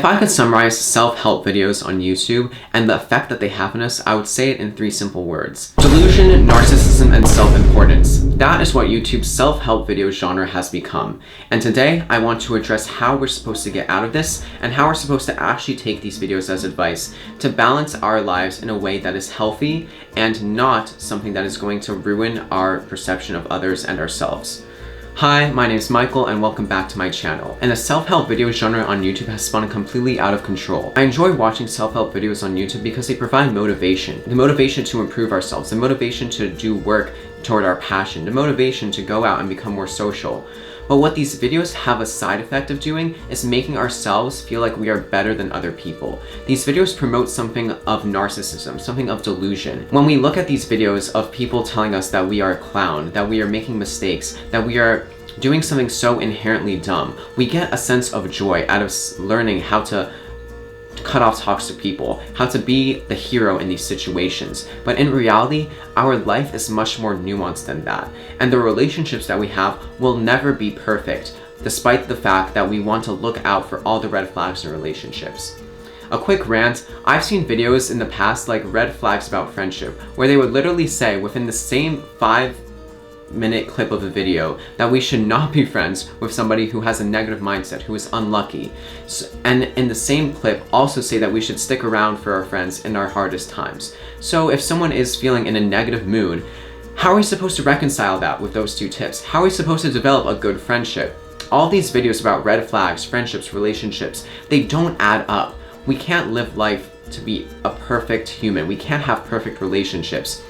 If I could summarize self-help videos on YouTube and the effect that they have on us, I would say it in 3 simple words. Delusion, narcissism, and self-importance. That is what YouTube's self-help video genre has become. And today, I want to address how we're supposed to get out of this and how we're supposed to actually take these videos as advice to balance our lives in a way that is healthy and not something that is going to ruin our perception of others and ourselves. Hi, my name is Michael and welcome back to my channel. And the self-help video genre on YouTube has spun completely out of control. I enjoy watching self-help videos on YouTube because they provide motivation. The motivation to improve ourselves, the motivation to do work toward our passion, the motivation to go out and become more social. But what these videos have a side effect of doing is making ourselves feel like we are better than other people. These videos promote something of narcissism, something of delusion. When we look at these videos of people telling us that we are a clown, that we are making mistakes, that we are doing something so inherently dumb, we get a sense of joy out of learning how to cut off toxic people, how to be the hero in these situations. But in reality, our life is much more nuanced than that. And the relationships that we have will never be perfect, despite the fact that we want to look out for all the red flags in relationships. A quick rant, I've seen videos in the past like red flags about friendship, where they would literally say within the same 5-minute clip of a video that we should not be friends with somebody who has a negative mindset, who is unlucky. And in the same clip also say that we should stick around for our friends in our hardest times. So if someone is feeling in a negative mood, how are we supposed to reconcile that with those 2 tips? How are we supposed to develop a good friendship? All these videos about red flags, friendships, relationships, they don't add up. We can't live life to be a perfect human. We can't have perfect relationships.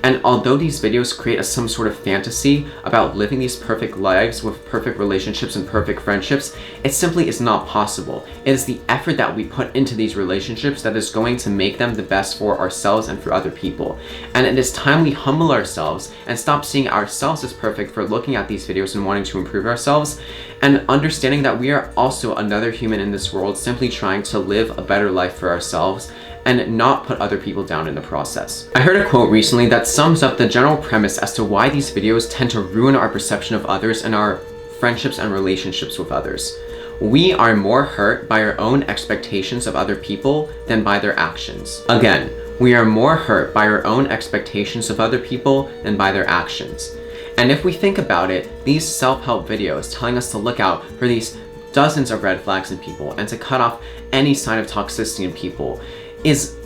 And although these videos create some sort of fantasy about living these perfect lives with perfect relationships and perfect friendships, it simply is not possible. It is the effort that we put into these relationships that is going to make them the best for ourselves and for other people. And it is time we humble ourselves and stop seeing ourselves as perfect for looking at these videos and wanting to improve ourselves, and understanding that we are also another human in this world simply trying to live a better life for ourselves and not put other people down in the process. I heard a quote recently that sums up the general premise as to why these videos tend to ruin our perception of others and our friendships and relationships with others. We are more hurt by our own expectations of other people than by their actions. Again, we are more hurt by our own expectations of other people than by their actions. And if we think about it, these self-help videos telling us to look out for these dozens of red flags in people and to cut off any sign of toxicity in people is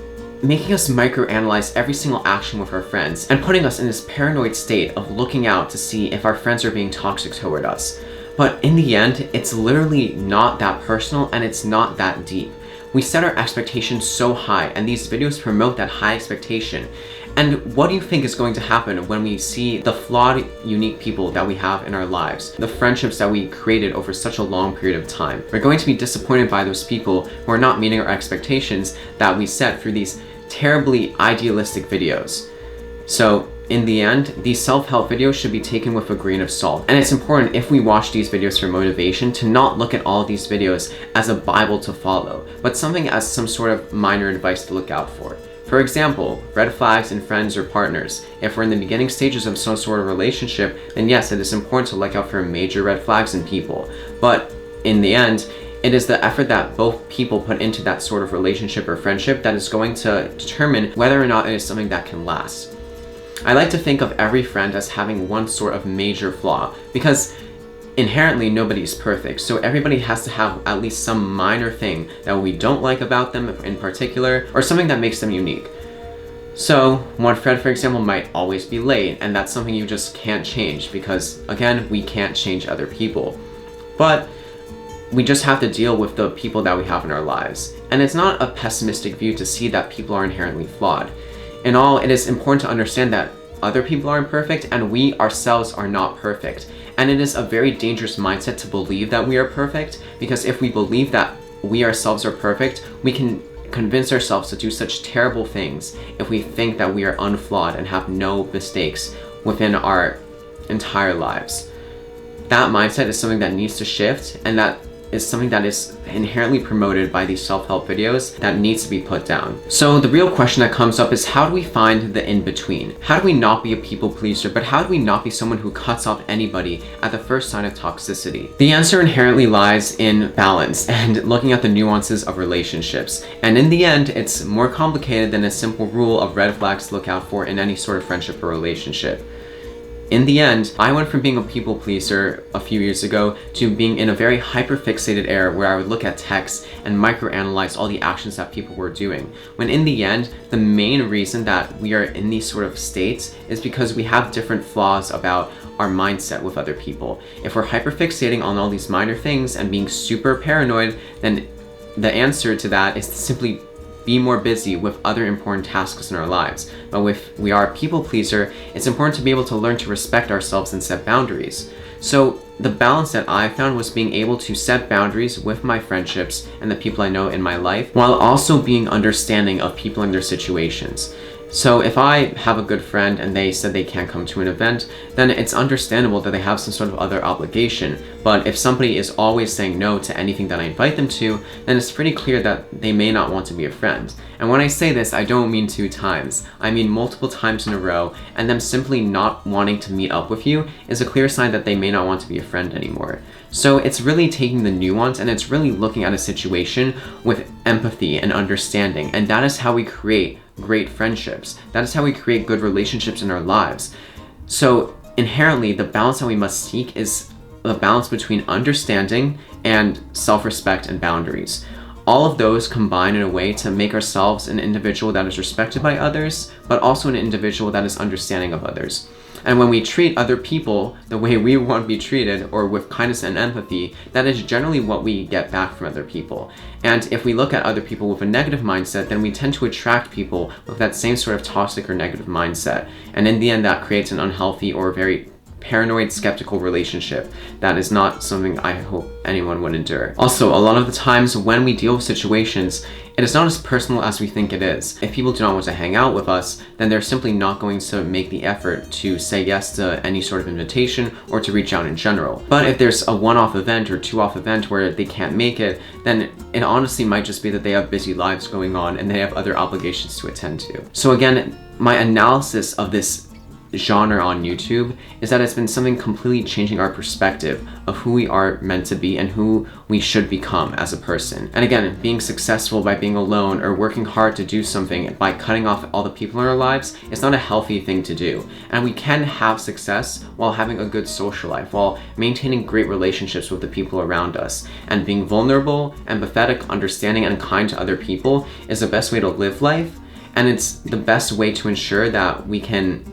making us microanalyze every single action with our friends and putting us in this paranoid state of looking out to see if our friends are being toxic toward us. But in the end, it's literally not that personal and it's not that deep. We set our expectations so high and these videos promote that high expectation. And what do you think is going to happen when we see the flawed, unique people that we have in our lives, the friendships that we created over such a long period of time? We're going to be disappointed by those people who are not meeting our expectations that we set through these terribly idealistic videos. So in the end, these self-help videos should be taken with a grain of salt. And it's important, if we watch these videos for motivation, to not look at all these videos as a Bible to follow, but something as some sort of minor advice to look out for. For example, red flags in friends or partners. If we're in the beginning stages of some sort of relationship, then yes, it is important to look out for major red flags in people. But in the end, it is the effort that both people put into that sort of relationship or friendship that is going to determine whether or not it is something that can last. I like to think of every friend as having one sort of major flaw, because inherently nobody's perfect, so everybody has to have at least some minor thing that we don't like about them in particular, or something that makes them unique. So one friend, for example, might always be late, and that's something you just can't change because, again, we can't change other people. But we just have to deal with the people that we have in our lives. And it's not a pessimistic view to see that people are inherently flawed. In all, it is important to understand that other people aren't perfect and we ourselves are not perfect. And it is a very dangerous mindset to believe that we are perfect, because if we believe that we ourselves are perfect, we can convince ourselves to do such terrible things if we think that we are unflawed and have no mistakes within our entire lives. That mindset is something that needs to shift, and that is something that is inherently promoted by these self-help videos that needs to be put down. So the real question that comes up is, how do we find the in-between? How do we not be a people pleaser, but how do we not be someone who cuts off anybody at the first sign of toxicity? The answer inherently lies in balance and looking at the nuances of relationships. And in the end, it's more complicated than a simple rule of red flags to look out for in any sort of friendship or relationship. In the end, I went from being a people pleaser a few years ago to being in a very hyper-fixated era where I would look at texts and microanalyze all the actions that people were doing. When in the end, the main reason that we are in these sort of states is because we have different flaws about our mindset with other people. If we're hyper-fixating on all these minor things and being super paranoid, then the answer to that is to simply be more busy with other important tasks in our lives. But if we are a people pleaser, it's important to be able to learn to respect ourselves and set boundaries. So the balance that I found was being able to set boundaries with my friendships and the people I know in my life, while also being understanding of people and their situations. So if I have a good friend and they said they can't come to an event, then it's understandable that they have some sort of other obligation. But if somebody is always saying no to anything that I invite them to, then it's pretty clear that they may not want to be a friend. And when I say this, I don't mean 2 times. I mean multiple times in a row, and them simply not wanting to meet up with you is a clear sign that they may not want to be a friend anymore. So it's really taking the nuance and it's really looking at a situation with empathy and understanding, and that is how we create great friendships. That is how we create good relationships in our lives. So inherently, the balance that we must seek is the balance between understanding and self-respect and boundaries. All of those combine in a way to make ourselves an individual that is respected by others, but also an individual that is understanding of others. And when we treat other people the way we want to be treated, or with kindness and empathy, that is generally what we get back from other people. And if we look at other people with a negative mindset, then we tend to attract people with that same sort of toxic or negative mindset. And in the end, that creates an unhealthy or very paranoid, skeptical relationship. That is not something I hope anyone would endure. Also, a lot of the times when we deal with situations, it is not as personal as we think it is. If people do not want to hang out with us, then they're simply not going to make the effort to say yes to any sort of invitation or to reach out in general. But if there's a one-off event or two-off event where they can't make it, then it honestly might just be that they have busy lives going on and they have other obligations to attend to. So again, my analysis of this genre on YouTube is that it's been something completely changing our perspective of who we are meant to be and who we should become as a person. And again, being successful by being alone or working hard to do something by cutting off all the people in our lives is not a healthy thing to do. And we can have success while having a good social life, while maintaining great relationships with the people around us. And being vulnerable, empathetic, understanding, and kind to other people is the best way to live life. And it's the best way to ensure that we can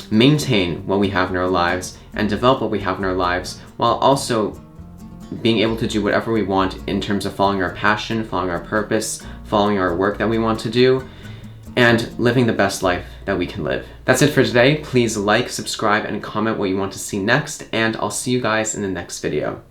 maintain what we have in our lives and develop what we have in our lives, while also being able to do whatever we want in terms of following our passion, following our purpose, following our work that we want to do, and living the best life that we can live. That's it for today. Please like, subscribe, and comment what you want to see next, and I'll see you guys in the next video.